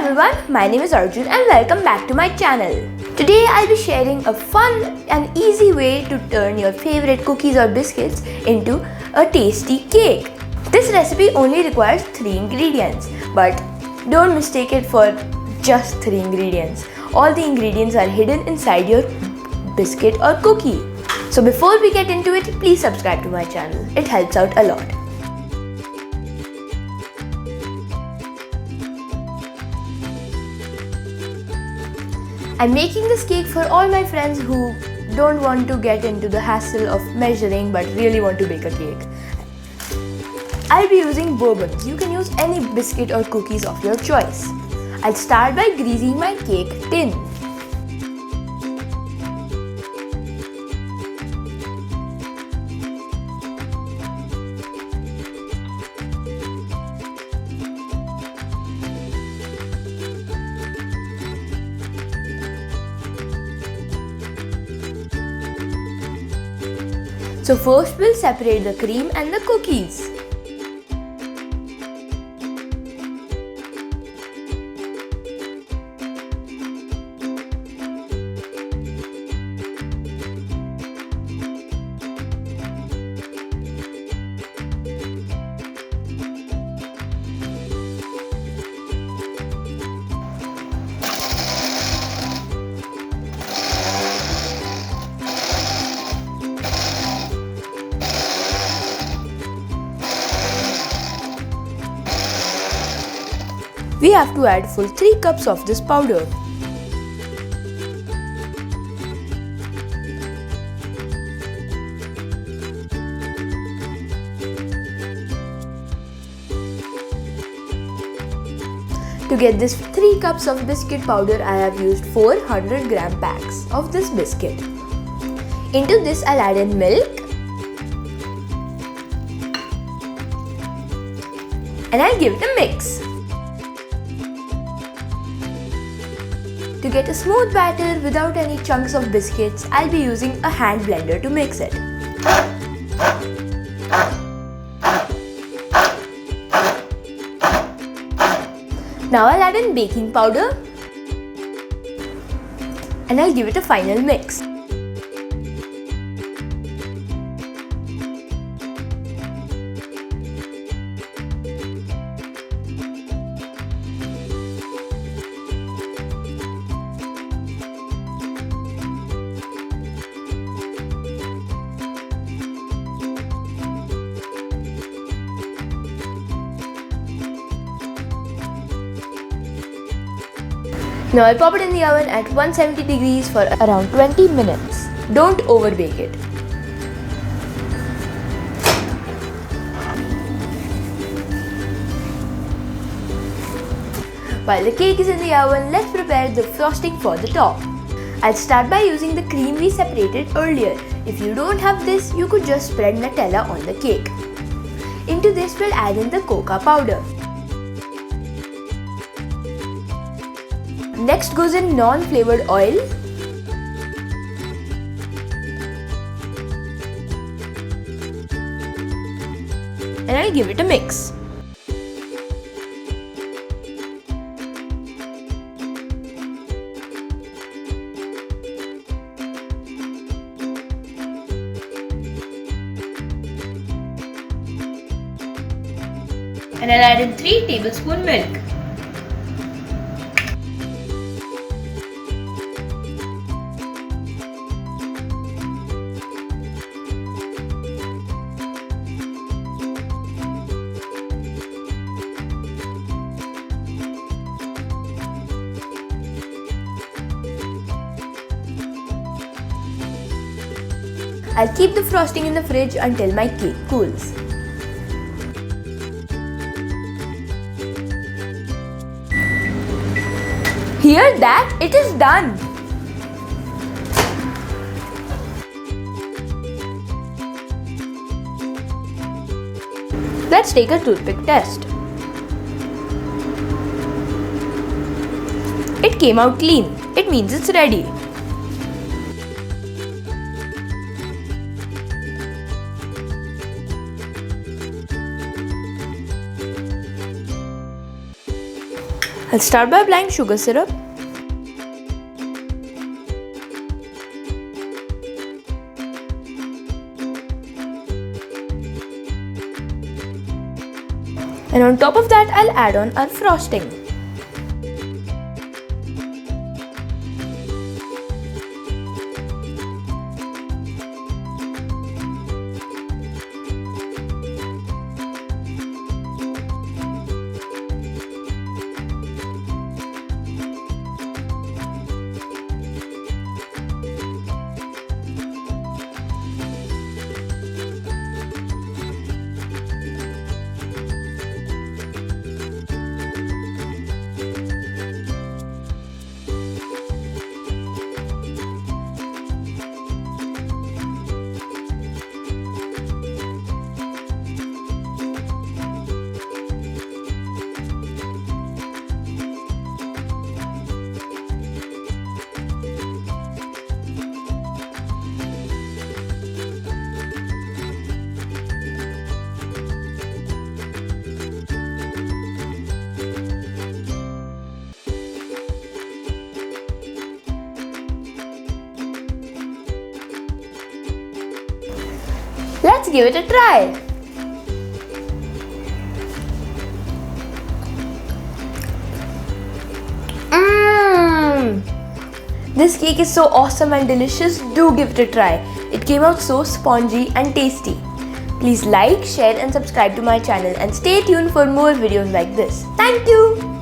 everyone, my name is Arjun and welcome back to my channel. Today I'll be sharing a fun and easy way to turn your favorite cookies or biscuits into a tasty cake. This recipe only requires 3 ingredients, but don't mistake it for just 3 ingredients. All the ingredients are hidden inside your biscuit or cookie. So before we get into it, please subscribe to my channel. It helps out a lot. I'm making this cake for all my friends who don't want to get into the hassle of measuring but really want to bake a cake. I'll be using Bourbon. You can use any biscuit or cookies of your choice. I'll start by greasing my cake tin. So first we'll separate the cream and the cookies. We have to add full 3 cups of this powder. To get this 3 cups of biscuit powder, I have used 400 gram packs of this biscuit. Into this I'll add in milk and I'll give it a mix. To get a smooth batter without any chunks of biscuits, I'll be using a hand blender to mix it. Now I'll add in baking powder and I'll give it a final mix. Now I'll pop it in the oven at 170 degrees for around 20 minutes. Don't overbake it. While the cake is in the oven, let's prepare the frosting for the top. I'll start by using the cream we separated earlier. If you don't have this, you could just spread Nutella on the cake. Into this we'll add in the cocoa powder. Next goes in non-flavored oil. And I'll give it a mix. And I'll add in 3 tablespoons milk. I'll keep the frosting in the fridge until my cake cools. Hear that? It is done! Let's take a toothpick test. It came out clean. It means it's ready. I'll start by applying sugar syrup. And on top of that, I'll add on our frosting. Let's give it a try. This cake is so awesome and delicious. Do give it a try. It came out so spongy and tasty. Please like, share and subscribe to my channel and stay tuned for more videos like this. Thank you.